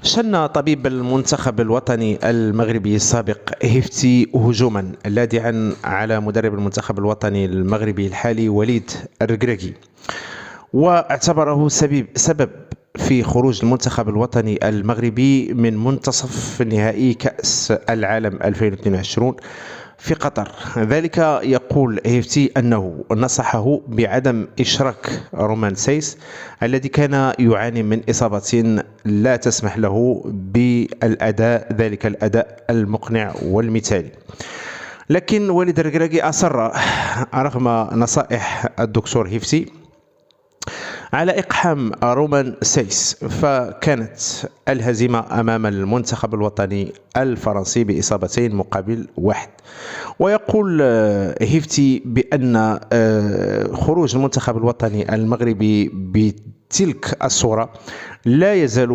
شن طبيب المنتخب الوطني المغربي السابق هيفتي هجوما لاذعا على مدرب المنتخب الوطني المغربي الحالي وليد الركراكي، واعتبره سبب في خروج المنتخب الوطني المغربي من منتصف نهائي كأس العالم 2022 في قطر. ذلك يقول هيفتي أنه نصحه بعدم إشراك رومان سيس الذي كان يعاني من إصابة لا تسمح له ذلك الأداء المقنع والمثالي. لكن وليد الركراكي أصر رغم نصائح الدكتور هيفتي على إقحام رومان سيس، فكانت الهزيمة أمام المنتخب الوطني الفرنسي بإصابتين مقابل واحد. ويقول هيفتي بأن خروج المنتخب الوطني المغربي بتلك الصورة لا يزال